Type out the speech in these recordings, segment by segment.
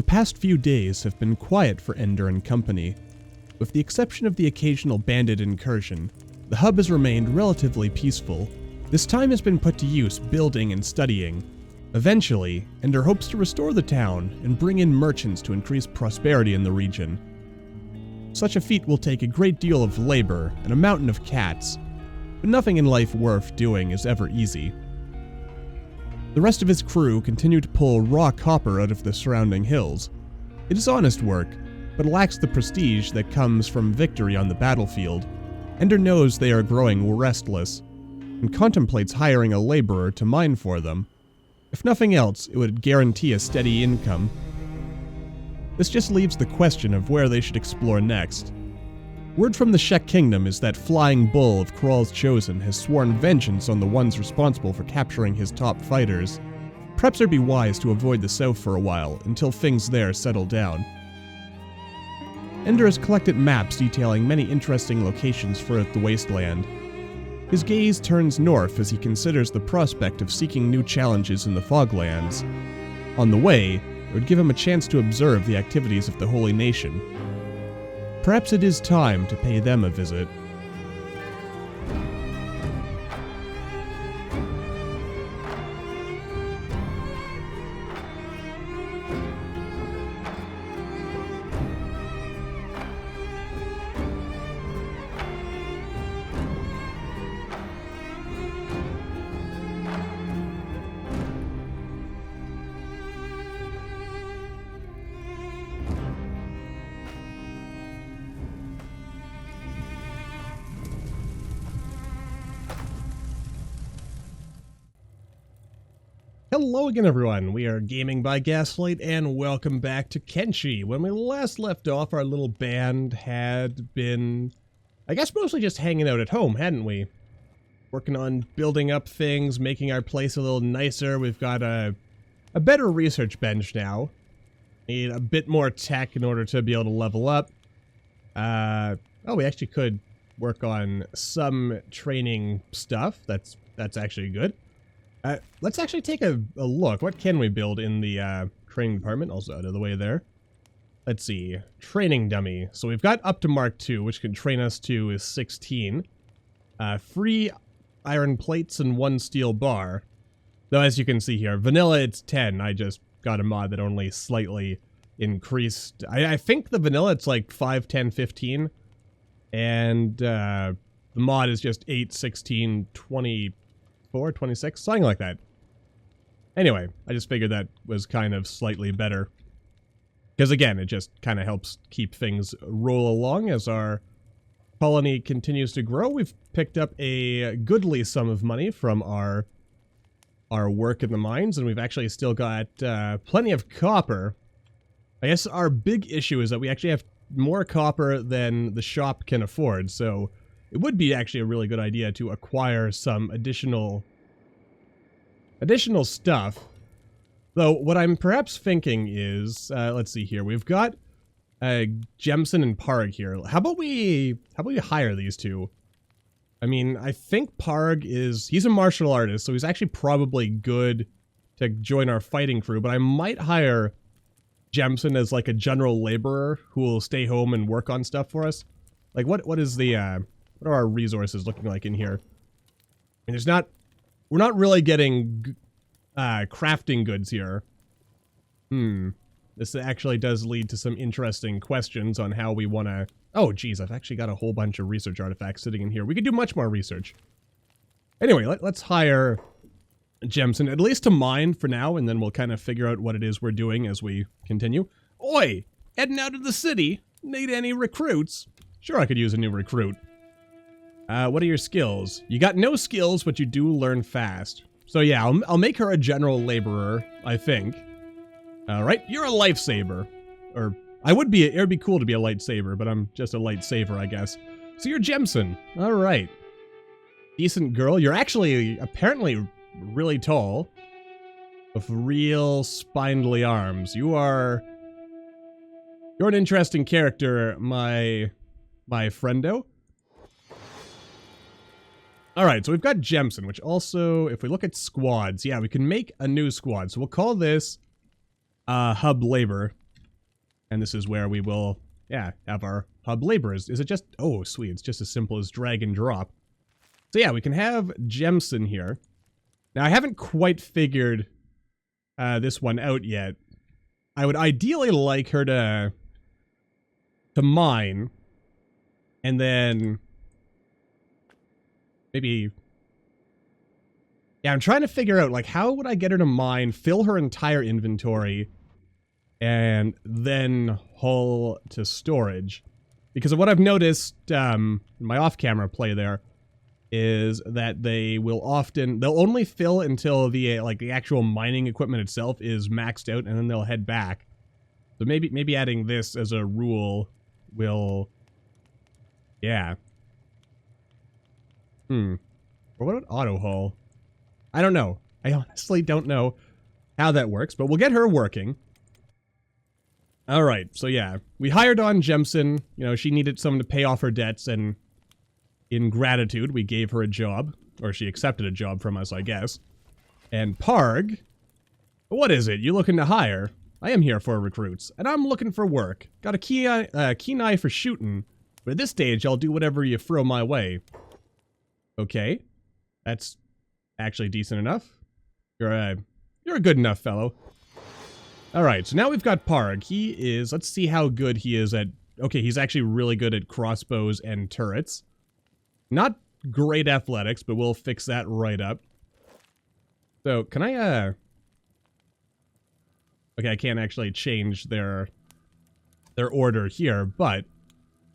past few days have been quiet for Ender and company. With the exception of the occasional bandit incursion, the hub has remained relatively peaceful. This time has been put to use building and studying. Eventually, Ender hopes to restore the town and bring in merchants to increase prosperity in the region. Such a feat will take a great deal of labor and a mountain of cats, but nothing in life worth doing is ever easy. The rest of his crew continue to pull raw copper out of the surrounding hills. It is honest work, but lacks the prestige that comes from victory on the battlefield. Ender knows they are growing restless, and contemplates hiring a laborer to mine for them. If nothing else, it would guarantee a steady income. This just leaves the question of where they should explore next. Word from the Shek Kingdom is that Flying Bull of Kral's Chosen has sworn vengeance on the ones responsible for capturing his top fighters. Perhaps it'd be wise to avoid the south for a while, until things there settle down. Ender has collected maps detailing many interesting locations throughout the wasteland. His gaze turns north as he considers the prospect of seeking new challenges in the Foglands. On the way, it would give him a chance to observe the activities of the Holy Nation. Perhaps it is time to pay them a visit. Hello again, everyone. We are Gaming by Gaslight, and welcome back to Kenshi. When we last left off, our little band had been, I guess, mostly just hanging out at home, hadn't we? Working on building up things, making our place a little nicer. We've got a better research bench now. Need a bit more tech in order to be able to level up. Oh, we actually could work on some training stuff. That's actually good. Let's actually take a look. What can we build in the training department? Also out of the way there. Let's see. Training dummy. So we've got up to Mark 2, which can train us to 16. 3 iron plates and 1 steel bar. Though as you can see here, vanilla it's 10. I just got a mod that only slightly increased. I think the vanilla it's like 5, 10, 15. And the mod is just 8, 16, 20... 26, something like that. Anyway, I just figured that was kind of slightly better. Because again, it just kind of helps keep things roll along as our colony continues to grow. We've picked up a goodly sum of money from our work in the mines, and we've actually still got plenty of copper. I guess our big issue is that we actually have more copper than the shop can afford, so it would be actually a really good idea to acquire some additional stuff. Though, what I'm perhaps thinking is, let's see here, we've got Jemson and Parg here. How about we hire these two? I mean, I think Parg he's a martial artist, so he's actually probably good to join our fighting crew, but I might hire Jemson as like a general laborer who will stay home and work on stuff for us. Like, what is the, what are our resources looking like in here? I mean, we're not really getting crafting goods here. This actually does lead to some interesting questions on how we want to... Oh, geez, I've actually got a whole bunch of research artifacts sitting in here. We could do much more research. Anyway, let's hire Jemson, at least to mine for now, and then we'll kind of figure out what it is we're doing as we continue. Oi! Heading out of the city? Need any recruits? Sure, I could use a new recruit. What are your skills? You got no skills, but you do learn fast. So yeah, I'll make her a general laborer, I think. Alright, you're a lifesaver. Or, it would be cool to be a lightsaber, but I'm just a lightsaver, I guess. So you're Jemson. Alright. Decent girl. You're actually, apparently, really tall. With real spindly arms. You're an interesting character, my friendo. Alright, so we've got Jemson, which also, if we look at squads, yeah, we can make a new squad. So we'll call this hub labor. And this is where we will, yeah, have our hub laborers. Is it just, oh, sweet, it's just as simple as drag and drop. So yeah, we can have Jemson here. Now, I haven't quite figured this one out yet. I would ideally like her to mine, and then maybe... Yeah, I'm trying to figure out, like, how would I get her to mine, fill her entire inventory, and then haul to storage? Because of what I've noticed in my off-camera play there, is that they will often... They'll only fill until the, like, the actual mining equipment itself is maxed out, and then they'll head back. So maybe adding this as a rule will... Yeah. Or what about auto haul? I don't know. I honestly don't know how that works, but we'll get her working. Alright, so yeah. We hired on Jemson. You know, she needed someone to pay off her debts, and in gratitude, we gave her a job. Or she accepted a job from us, I guess. And Parg... What is it? You looking to hire? I am here for recruits, and I'm looking for work. Got a keen eye for shooting, but at this stage, I'll do whatever you throw my way. Okay. That's actually decent enough. You're a good enough fellow. Alright, so now we've got Parg. He is... Let's see how good he is at... Okay, he's actually really good at crossbows and turrets. Not great athletics, but we'll fix that right up. So, can I, Okay, I can't actually change their order here, but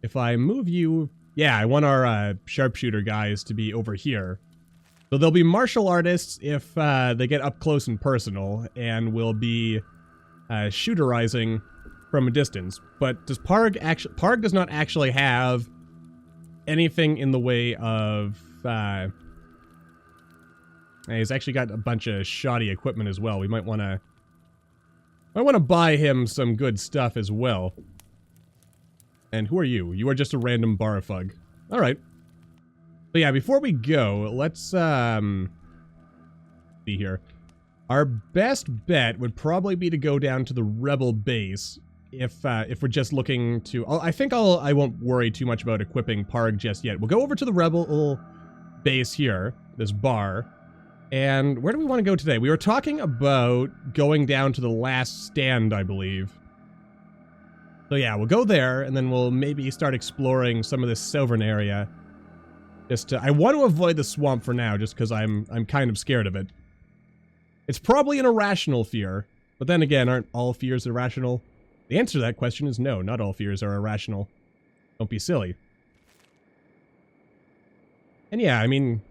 if I move you... Yeah, I want our sharpshooter guys to be over here. So they'll be martial artists if they get up close and personal, and will be shooterizing from a distance. But does Parg actually... Parg does not actually have anything in the way of... he's actually got a bunch of shoddy equipment as well. We might want to... I want to buy him some good stuff as well. And who are you? You are just a random barfug. Alright. So yeah, before we go, let's, see here. Our best bet would probably be to go down to the rebel base if we're just looking to... I think I won't worry too much about equipping Parg just yet. We'll go over to the rebel base here, this bar. And where do we want to go today? We were talking about going down to the last stand, I believe. So yeah, we'll go there, and then we'll maybe start exploring some of this Sovereign area. I want to avoid the swamp for now, just because I'm kind of scared of it. It's probably an irrational fear, but then again, aren't all fears irrational? The answer to that question is no, not all fears are irrational. Don't be silly. And yeah, I mean,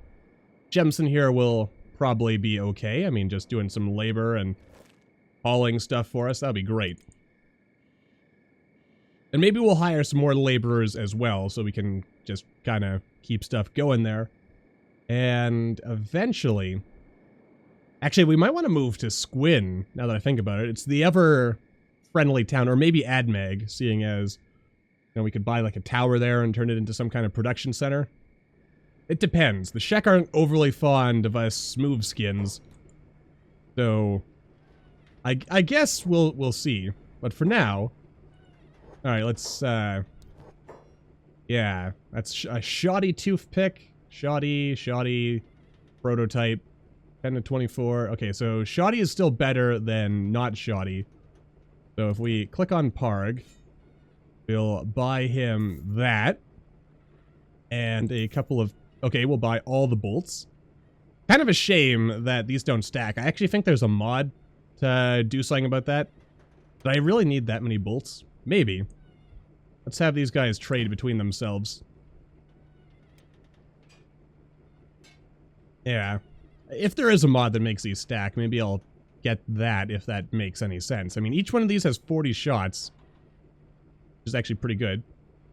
Jemson here will probably be okay. I mean, just doing some labor and hauling stuff for us, that'll be great. And maybe we'll hire some more laborers as well, so we can just kind of keep stuff going there. And eventually... Actually, we might want to move to Squin, now that I think about it. It's the ever-friendly town, or maybe Admag, seeing as, you know, we could buy like a tower there and turn it into some kind of production center. It depends. The Shek aren't overly fond of us smooth skins. So, I guess we'll see. But for now... Alright, let's, yeah, that's a shoddy toothpick. Shoddy, prototype. 10 to 24. Okay, so shoddy is still better than not shoddy. So if we click on Parg, we'll buy him that. And a couple of... Okay, we'll buy all the bolts. Kind of a shame that these don't stack. I actually think there's a mod to do something about that. But I really need that many bolts? Maybe. Let's have these guys trade between themselves. Yeah. If there is a mod that makes these stack, maybe I'll get that if that makes any sense. I mean, each one of these has 40 shots, which is actually pretty good.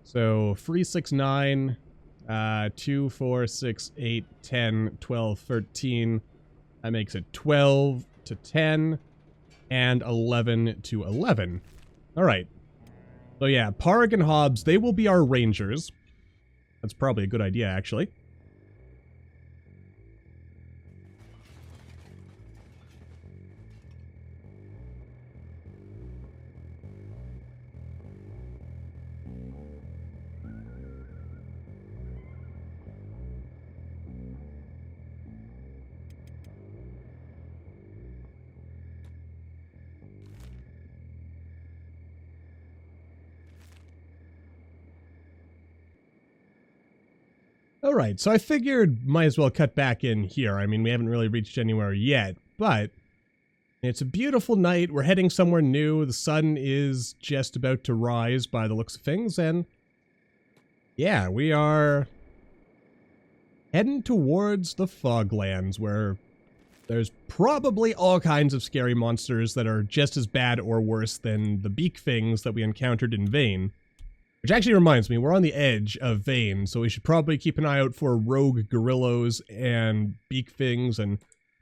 So, 3, 6, 9, 2, 4, 6, 8, 10, 12, 13. That makes it 12 to 10, and 11 to 11. Alright. So yeah, Parg and Hobbs, they will be our rangers. That's probably a good idea, actually. Alright, so I figured might as well cut back in here. I mean, we haven't really reached anywhere yet, but it's a beautiful night. We're heading somewhere new. The sun is just about to rise by the looks of things, and yeah, we are heading towards the Foglands, where there's probably all kinds of scary monsters that are just as bad or worse than the beak things that we encountered in Vane. Which actually reminds me, we're on the edge of Vane, so we should probably keep an eye out for rogue gorillos and beak things, and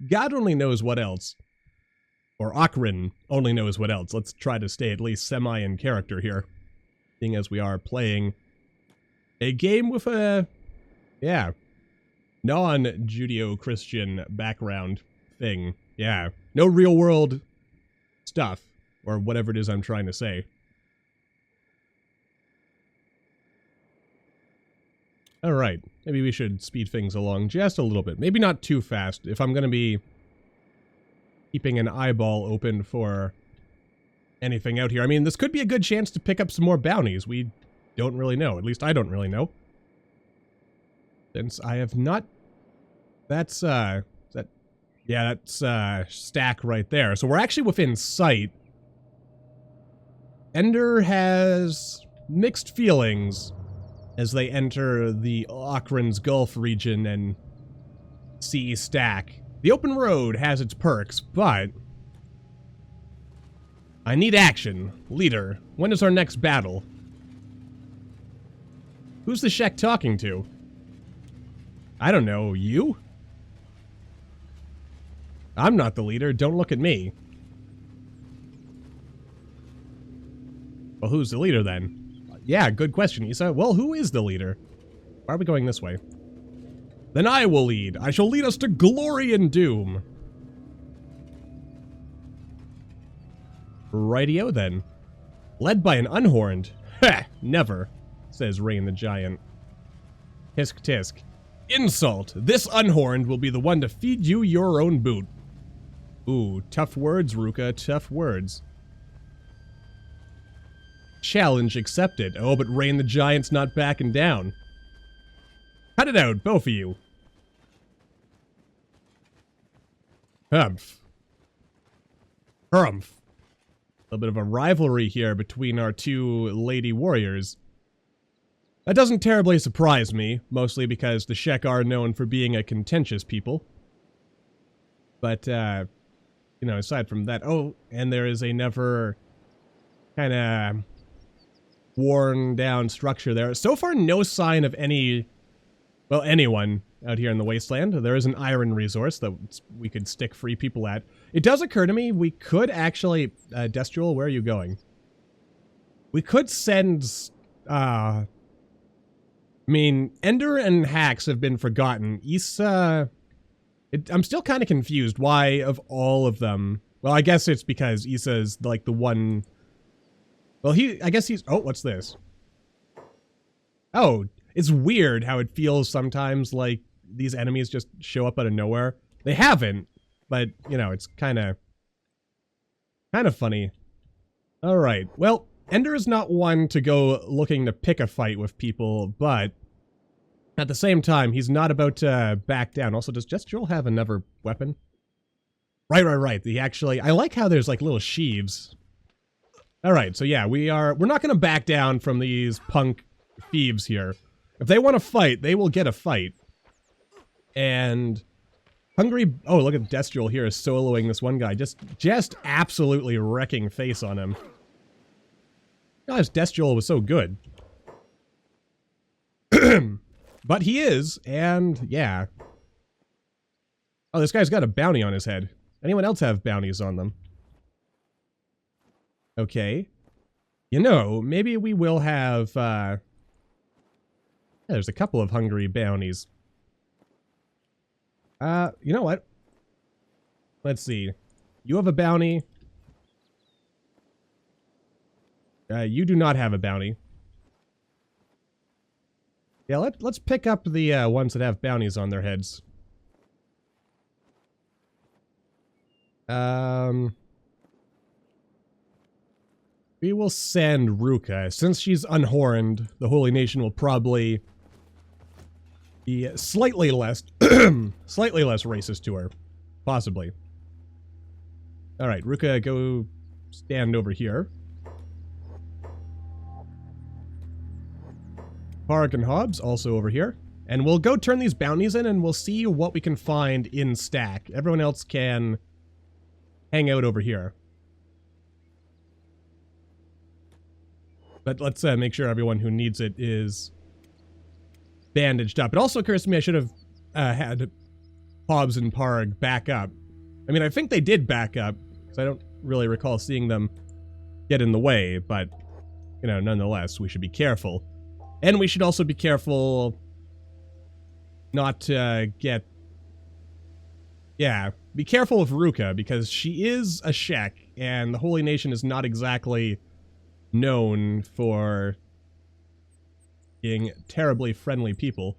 God only knows what else. Or Okrin only knows what else. Let's try to stay at least semi in character here, seeing as we are playing a game with a, yeah, non-Judeo-Christian background thing. Yeah, no real-world stuff, or whatever it is I'm trying to say. Alright, maybe we should speed things along just a little bit. Maybe not too fast, if I'm going to be keeping an eyeball open for anything out here. I mean, this could be a good chance to pick up some more bounties. We don't really know. At least I don't really know. Since I have not... That's, stack right there. So we're actually within sight. Ender has mixed feelings as they enter the Okrin's Gulf region and see Stack. The open road has its perks, but I need action. Leader, when is our next battle? Who's the Shek talking to? I don't know, you? I'm not the leader, don't look at me. Well, who's the leader then? Yeah, good question, Issa. Well, who is the leader? Why are we going this way? Then I will lead. I shall lead us to glory and doom. Rightio then. Led by an unhorned. Ha! Never, says Rain the Giant. Tisk tisk. Insult! This unhorned will be the one to feed you your own boot. Ooh, tough words, Ruka, tough words. Challenge accepted. Oh, but Rain the Giant's not backing down. Cut it out, both of you. Humph. Humph. A little bit of a rivalry here between our two lady warriors. That doesn't terribly surprise me, mostly because the Shek are known for being a contentious people. But, you know, aside from that... Oh, and there is another kind of worn down structure there. So far, no sign of any, well, anyone out here in the wasteland. There is an iron resource that we could stick free people at. It does occur to me we could actually, Destriel, where are you going? We could send, I mean, Ender and Hax have been forgotten. Issa, I'm still kind of confused why of all of them. Well, I guess it's because Issa's like the one. Well, I guess he's... Oh, what's this? Oh, it's weird how it feels sometimes like these enemies just show up out of nowhere. They haven't, but, you know, it's kind of funny. Alright, well, Ender is not one to go looking to pick a fight with people, but at the same time, he's not about to back down. Also, does Destriel have another weapon? Right. He actually... I like how there's, like, little sheaves. Alright, so yeah, we're not gonna back down from these punk thieves here. If they want to fight, they will get a fight. And Hungry... Oh, look at Destriel here is soloing this one guy. Just absolutely wrecking face on him. Gosh, Destriel was so good. But he is, and yeah. Oh, this guy's got a bounty on his head. Anyone else have bounties on them? Okay. You know, maybe we will have, yeah, there's a couple of hungry bounties. You know what? Let's see. You have a bounty. You do not have a bounty. Yeah, let's pick up the, ones that have bounties on their heads. We will send Ruka. Since she's unhorned, the Holy Nation will probably be slightly less, slightly less racist to her. Possibly. Alright, Ruka, go stand over here. Park and Hobbs, also over here. And we'll go turn these bounties in and we'll see what we can find in stack. Everyone else can hang out over here. But let's make sure everyone who needs it is bandaged up. It also occurs to me I should have had Hobbs and Parg back up. I mean, I think they did back up, because I don't really recall seeing them get in the way, but, you know, nonetheless, we should be careful. And we should also be careful not to get... Yeah, be careful with Ruka, because she is a Shek, and the Holy Nation is not exactly known for being terribly friendly people.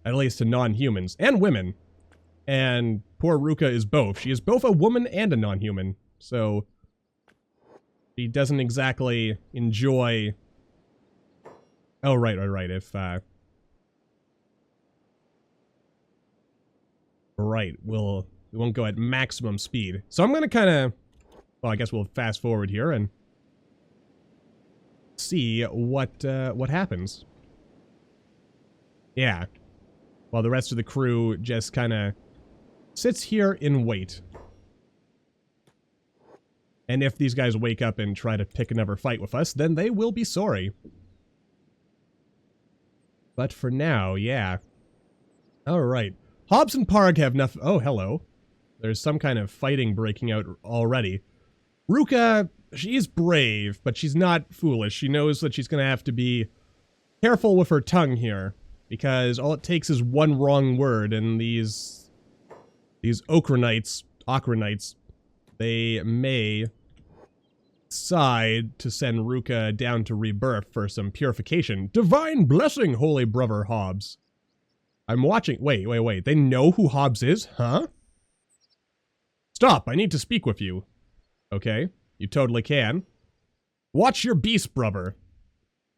At least to non-humans, and women. And poor Ruka is both. She is both a woman and a non-human, so she doesn't exactly enjoy... Oh, right. If, Right, we won't go at maximum speed. So I'm gonna kind of... Well, I guess we'll fast forward here and see what happens. Yeah. While the rest of the crew just kind of sits here and wait. And if these guys wake up and try to pick another fight with us, then they will be sorry. But for now, yeah. Alright. Hobbs and Parg have nothing... Oh, hello. There's some kind of fighting breaking out already. Ruka, she is brave, but she's not foolish. She knows that she's going to have to be careful with her tongue here. Because all it takes is one wrong word, and these Okronites, they may decide to send Ruka down to Rebirth for some purification. Divine blessing, holy brother Hobbs. I'm watching. Wait. They know who Hobbs is? Huh? Stop, I need to speak with you. Okay, you totally can. Watch your beast, brother.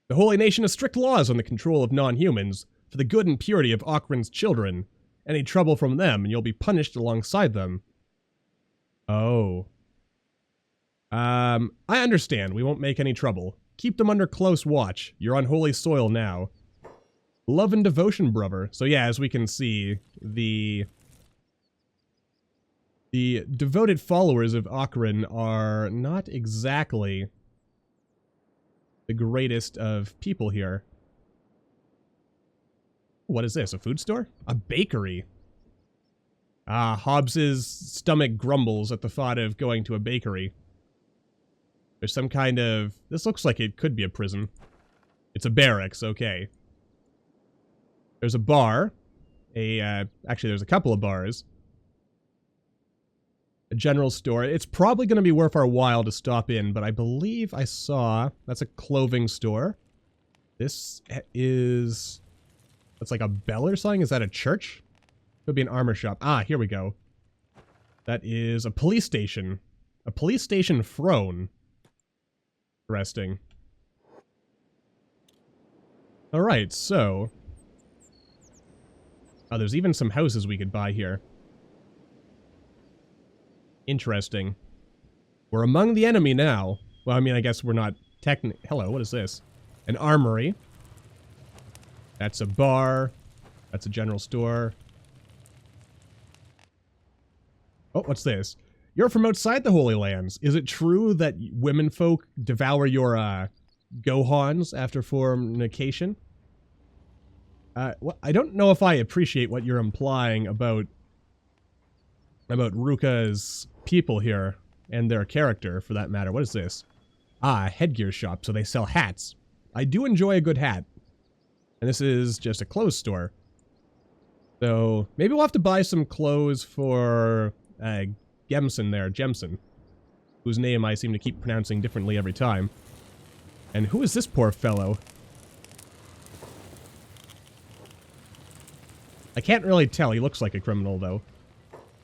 The Holy Nation has strict laws on the control of non-humans for the good and purity of Okran's children. Any trouble from them, and you'll be punished alongside them. Oh. I understand. We won't make any trouble. Keep them under close watch. You're on holy soil now. Love and devotion, brother. So yeah, as we can see, the devoted followers of Okran are not exactly the greatest of people here. What is this, a food store? A bakery. Ah, Hobbs's stomach grumbles at the thought of going to a bakery. There's some kind of... This looks like it could be a prison. It's a barracks, okay. There's a bar. Actually, there's a couple of bars. A general store. It's probably going to be worth our while to stop in, but I believe I saw... That's a clothing store. This is... That's like a bell or something? Is that a church? Could be an armor shop. Ah, here we go. That is a police station. A police station throne. Interesting. Alright, so... Oh, there's even some houses we could buy here. Interesting. We're among the enemy now. Well, I mean, I guess we're not technically... Hello, what is this? An armory. That's a bar. That's a general store. Oh, what's this? You're from outside the Holy Lands. Is it true that women folk devour your, gohans after fornication? Well, I don't know if I appreciate what you're implying about Ruka's people here, and their character, for that matter. What is this? Ah, a headgear shop, so they sell hats. I do enjoy a good hat. And this is just a clothes store. So, maybe we'll have to buy some clothes for, Jemson, whose name I seem to keep pronouncing differently every time. And who is this poor fellow? I can't really tell. He looks like a criminal, though.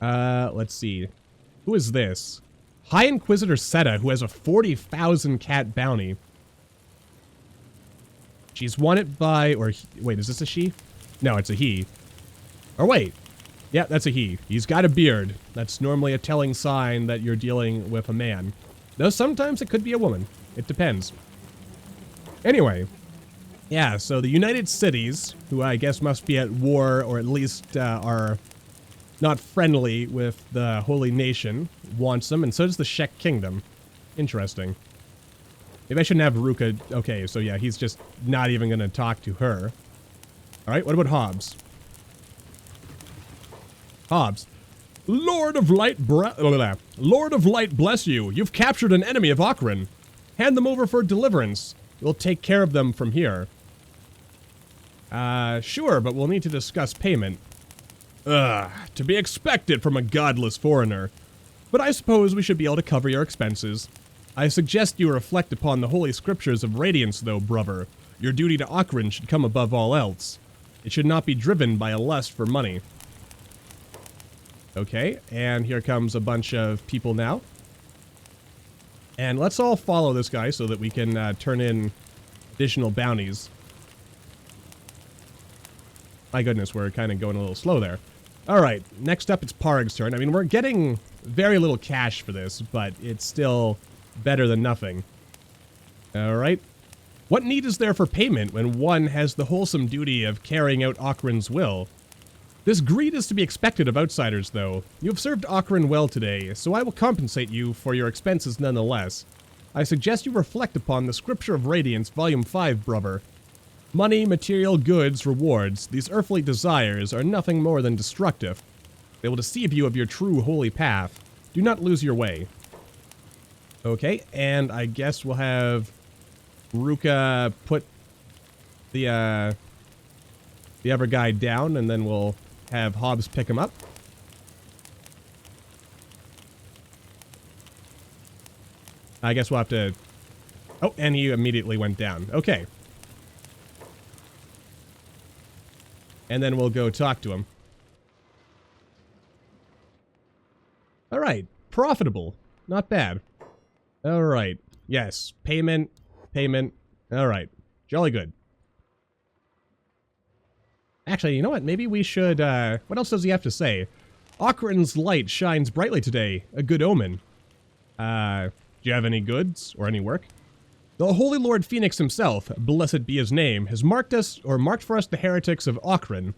Let's see. Who is this? High Inquisitor Seta, who has a 40,000 cat bounty. She's wanted by... Or, wait, is this a she? No, it's a he. Or wait. Yeah, that's a he. He's got a beard. That's normally a telling sign that you're dealing with a man. Though sometimes it could be a woman. It depends. Anyway. Yeah, so the United Cities, who I guess must be at war, or at least are not friendly with the Holy Nation, wants them, and so does the Shek Kingdom. Interesting. Maybe I shouldn't have Ruka. Okay, so yeah, he's just not even going to talk to her. Alright, what about Hobbs? Hobbs. Lord of Light bless you. You've captured an enemy of Okran. Hand them over for deliverance. We'll take care of them from here. Sure, but we'll need to discuss payment. To be expected from a godless foreigner. But I suppose we should be able to cover your expenses. I suggest you reflect upon the holy scriptures of Radiance, though, brother. Your duty to Okran should come above all else. It should not be driven by a lust for money. Okay, and here comes a bunch of people now. And let's all follow this guy so that we can turn in additional bounties. My goodness, we're kind of going a little slow there. Alright, next up it's Parg's turn. I mean, we're getting very little cash for this, but it's still better than nothing. Alright. What need is there for payment when one has the wholesome duty of carrying out Okran's will? This greed is to be expected of outsiders, though. You have served Okran well today, so I will compensate you for your expenses nonetheless. I suggest you reflect upon the Scripture of Radiance, Volume 5, brother. Money, material, goods, rewards, these earthly desires are nothing more than destructive. They will deceive you of your true holy path. Do not lose your way. Okay, and I guess we'll have Ruka put the other guy down, and then we'll have Hobbs pick him up. I guess we'll have to... Oh, and he immediately went down. Okay. And then we'll go talk to him. Alright. Profitable. Not bad. Alright. Yes. Payment. Payment. Alright. Jolly good. Actually, you know what? Maybe we should, what else does he have to say? Okran's light shines brightly today. A good omen. Do you have any goods or any work? The Holy Lord Phoenix himself, blessed be his name, has marked for us the heretics of Okran.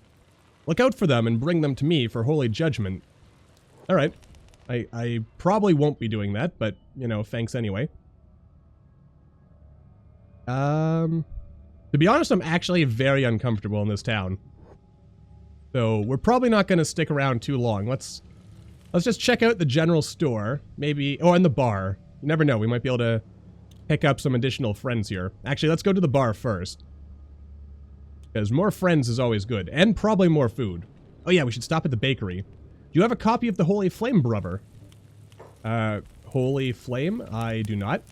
Look out for them and bring them to me for holy judgment. Alright. I probably won't be doing that, but, you know, thanks anyway. To be honest, I'm actually very uncomfortable in this town. So, we're probably not going to stick around too long. Let's just check out the general store. Maybe... Oh, and the bar. You never know. We might be able to pick up some additional friends here. Actually, let's go to the bar first. Because more friends is always good. And probably more food. Oh yeah, we should stop at the bakery. Do you have a copy of the Holy Flame, brother? Holy Flame? I do not.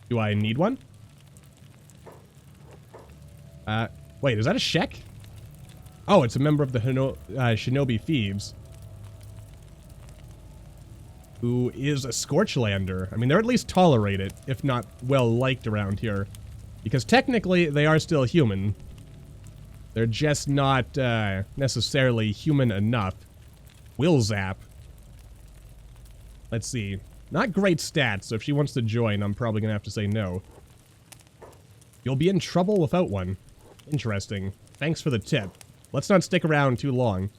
Do I need one? Wait, is that a Shek? Oh, it's a member of the Shinobi Thieves. Who is a Scorchlander. I mean, they're at least tolerated, if not well-liked around here. Because technically, they are still human. They're just not necessarily human enough. Will zap. Let's see. Not great stats, so if she wants to join, I'm probably going to have to say no. You'll be in trouble without one. Interesting. Thanks for the tip. Let's not stick around too long.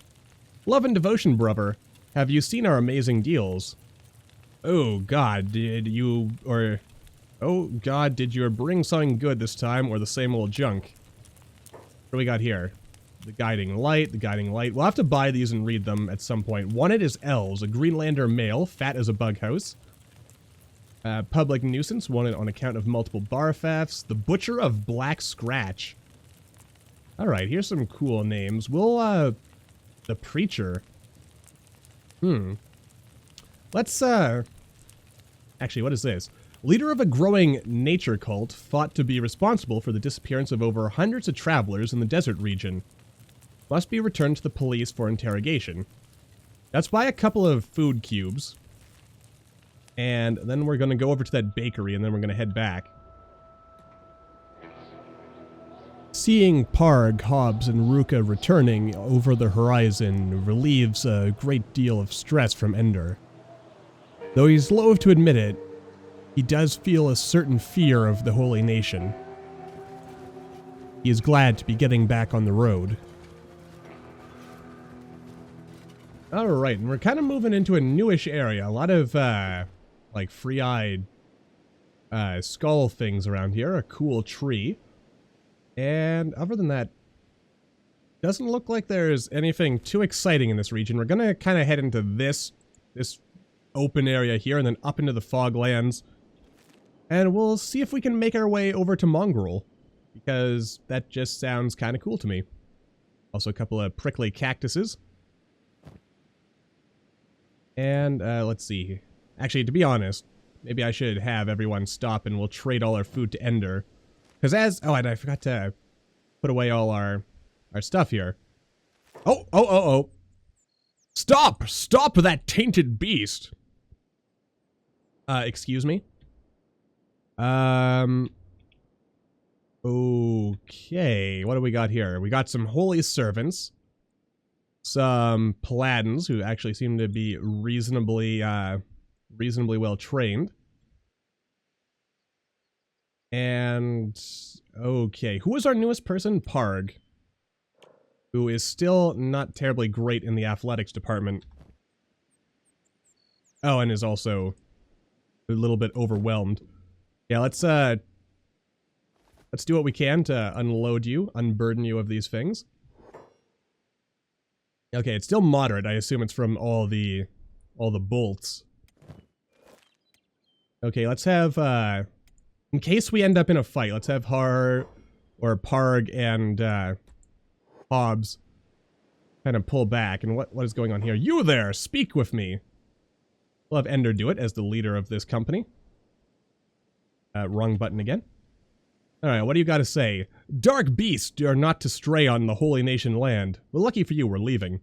Love and devotion, brother. Have you seen our amazing deals? Oh, God, did you bring something good this time, or the same old junk? What do we got here? The guiding light. We'll have to buy these and read them at some point. Wanted is Els, a Greenlander male, fat as a bug house. Public nuisance, wanted on account of multiple bar thefts. The Butcher of Black Scratch. Alright, here's some cool names. We'll, the Preacher. Let's, actually, what is this? Leader of a growing nature cult thought to be responsible for the disappearance of over hundreds of travelers in the desert region. Must be returned to the police for interrogation. Let's buy a couple of food cubes. And then we're going to go over to that bakery, and then we're going to head back. Seeing Parg, Hobbs, and Ruka returning over the horizon relieves a great deal of stress from Ender. Though he's loath to admit it, he does feel a certain fear of the Holy Nation. He is glad to be getting back on the road. Alright, and we're kind of moving into a newish area. A lot of, like, free-eyed skull things around here. A cool tree. And other than that, doesn't look like there's anything too exciting in this region. We're gonna kind of head into this open area here and then up into the Foglands. And we'll see if we can make our way over to Mongrel, because that just sounds kind of cool to me. Also a couple of prickly cactuses. And let's see. Actually, to be honest, maybe I should have everyone stop and we'll trade all our food to Ender. Because oh, and I forgot to put away all our stuff here. Oh. Stop that tainted beast. Excuse me? Okay, what do we got here? We got some holy servants. Some paladins who actually seem to be reasonably well trained. And, okay, who is our newest person? Parg. Who is still not terribly great in the athletics department. Oh, and is also a little bit overwhelmed. Yeah, let's do what we can to unload you, unburden you of these things. Okay, it's still moderate. I assume it's from all the bolts. Okay, let's have, in case we end up in a fight, let's have Parg and, Hobbs kind of pull back. And what is going on here? You there! Speak with me! We'll have Ender do it as the leader of this company. Wrong button again. Alright, what do you got to say? Dark beasts are not to stray on the Holy Nation land. Well, lucky for you, we're leaving.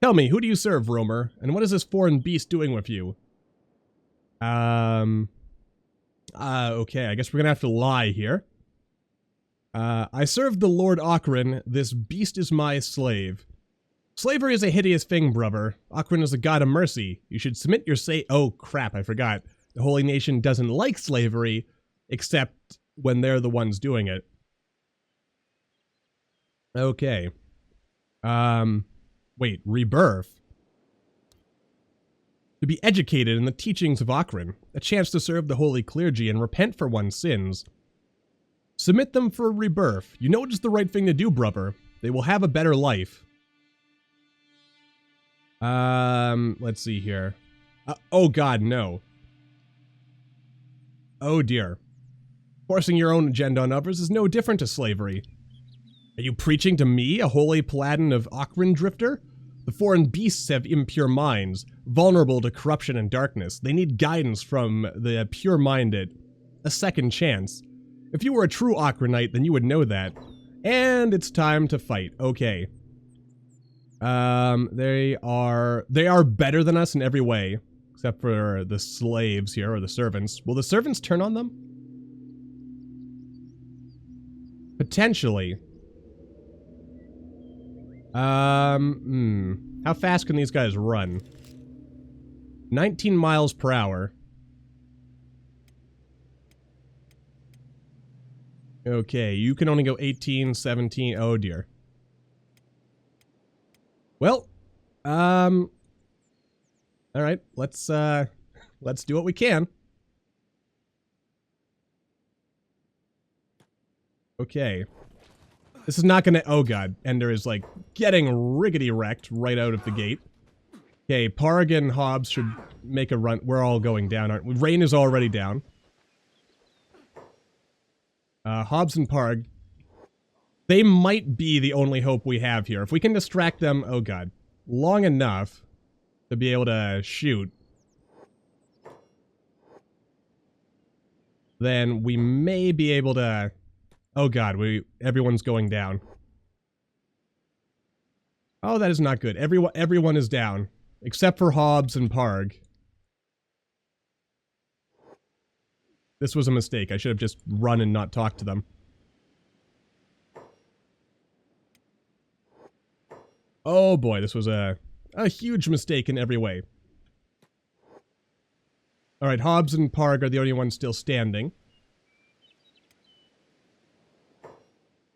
Tell me, who do you serve, roamer? And what is this foreign beast doing with you? Okay, I guess we're gonna have to lie here. I serve the Lord Okrin. This beast is my slave. Slavery is a hideous thing, brother. Okrin is a god of mercy. You should submit your oh crap, I forgot. The Holy Nation doesn't like slavery, except when they're the ones doing it. Okay. Wait, rebirth? To be educated in the teachings of Okrin, a chance to serve the holy clergy and repent for one's sins. Submit them for rebirth. You know it is the right thing to do, brother. They will have a better life. Let's see here. Oh god, no. Oh dear. Forcing your own agenda on others is no different to slavery. Are you preaching to me, a holy paladin of Okrin Drifter? The foreign beasts have impure minds, vulnerable to corruption and darkness. They need guidance from the pure-minded. A second chance. If you were a true Okrinite, then you would know that. And it's time to fight. Okay. They are better than us in every way. Except for the slaves here, or the servants. Will the servants turn on them? Potentially. How fast can these guys run? 19 miles per hour. Okay, you can only go 18, 17, oh dear. Well, alright, let's do what we can. Okay. This is not gonna, oh god, Ender is like getting riggedy wrecked right out of the gate. Okay, Parg and Hobbs should make a run. We're all going down, aren't we? Rain is already down. Hobbs and Parg, they might be the only hope we have here. If we can distract them, oh god, long enough to be able to shoot, then we may be able to, oh god, everyone's going down. Oh, that is not good. Everyone is down, except for Hobbs and Parg. This was a mistake. I should have just run and not talked to them. Oh boy, this was a huge mistake in every way. Alright, Hobbs and Parg are the only ones still standing.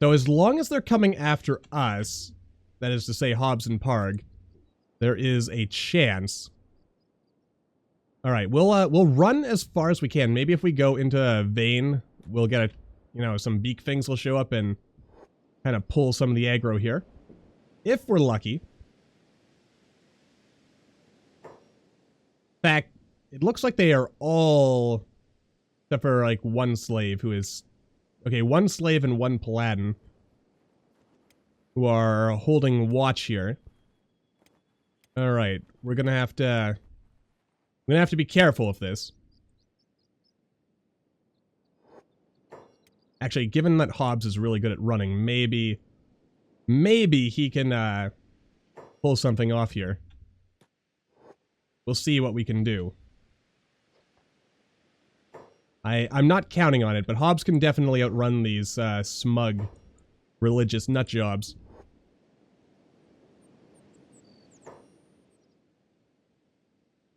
So as long as they're coming after us, that is to say Hobbs and Parg, there is a chance. Alright, we'll run as far as we can. Maybe if we go into Vane, we'll get some beak things will show up and kind of pull some of the aggro here. If we're lucky. In fact, it looks like they are all, except for like one slave who is, okay, one slave and one paladin who are holding watch here. Alright, we're gonna have to be careful of this. Actually, given that Hobbs is really good at running, maybe he can pull something off here. We'll see what we can do. I'm not counting on it, but Hobbs can definitely outrun these smug religious nutjobs.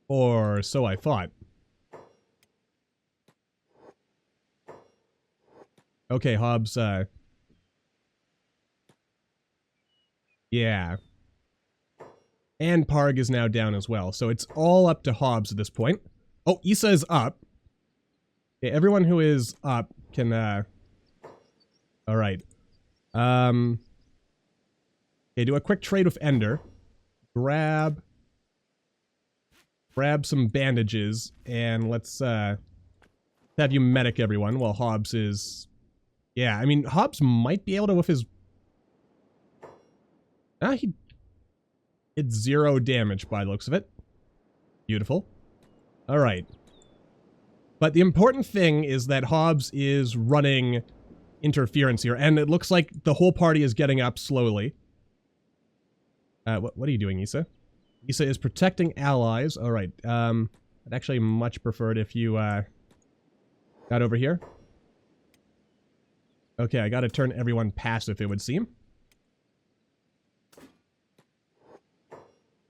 Or so I thought. Okay, Hobbs, yeah. And Parg is now down as well, so it's all up to Hobbs at this point. Oh, Issa is up. Okay, everyone who is up can, alright. Okay, do a quick trade with Ender. Grab some bandages, and let's, have you medic everyone while Hobbs is... Yeah, I mean, Hobbs might be able to with his... he did 0 damage by the looks of it. Beautiful. Alright. But the important thing is that Hobbs is running interference here, and it looks like the whole party is getting up slowly. What are you doing, Issa? Issa is protecting allies. Alright, I'd actually much preferred if you, got over here. Okay, I gotta turn everyone passive, it would seem.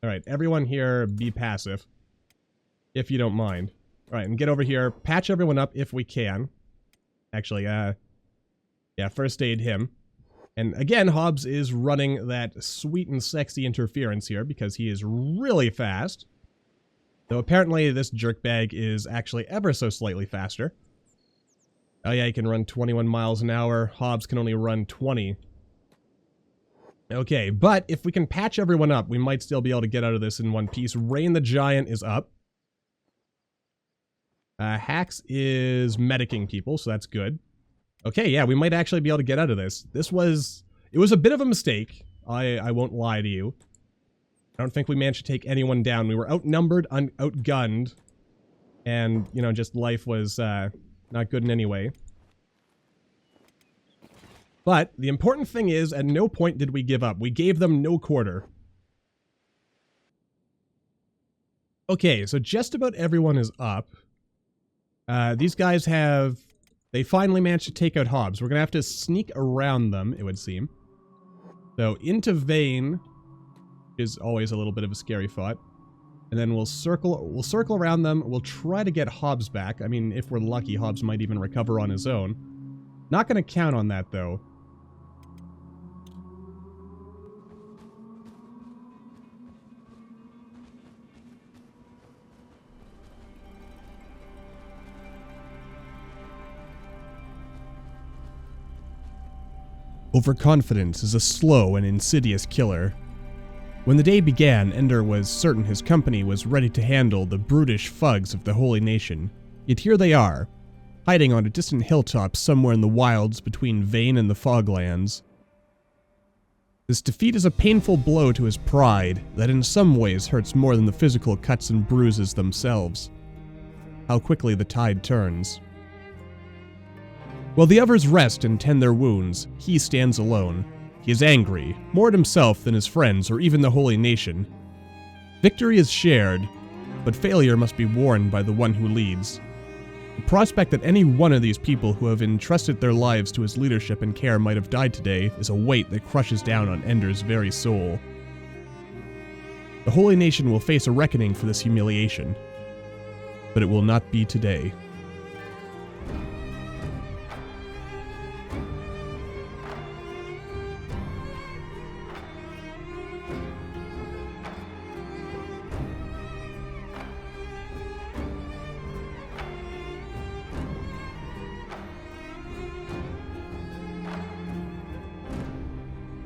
Alright, everyone here be passive. If you don't mind. Alright, and get over here, patch everyone up if we can. Actually, yeah, first aid him. And again, Hobbs is running that sweet and sexy interference here because he is really fast. Though apparently this jerkbag is actually ever so slightly faster. Oh yeah, he can run 21 miles an hour. Hobbs can only run 20. Okay, but if we can patch everyone up, we might still be able to get out of this in one piece. Rain the Giant is up. Hax is medicing people, so that's good. Okay, yeah, we might actually be able to get out of this. It was a bit of a mistake. I won't lie to you. I don't think we managed to take anyone down. We were outnumbered, outgunned, and, you know, just life was, not good in any way. But the important thing is, at no point did we give up. We gave them no quarter. Okay, so just about everyone is up. These guys they finally managed to take out Hobbs. We're gonna have to sneak around them, it would seem. So, into Vane is always a little bit of a scary thought. And then we'll circle around them. We'll try to get Hobbs back. I mean, if we're lucky, Hobbs might even recover on his own. Not gonna count on that, though. Overconfidence is a slow and insidious killer. When the day began, Ender was certain his company was ready to handle the brutish thugs of the Holy Nation. Yet here they are, hiding on a distant hilltop somewhere in the wilds between Vane and the Foglands. This defeat is a painful blow to his pride that in some ways hurts more than the physical cuts and bruises themselves. How quickly the tide turns. While the others rest and tend their wounds, he stands alone. He is angry, more at himself than his friends or even the Holy Nation. Victory is shared, but failure must be worn by the one who leads. The prospect that any one of these people who have entrusted their lives to his leadership and care might have died today is a weight that crushes down on Ender's very soul. The Holy Nation will face a reckoning for this humiliation, but it will not be today.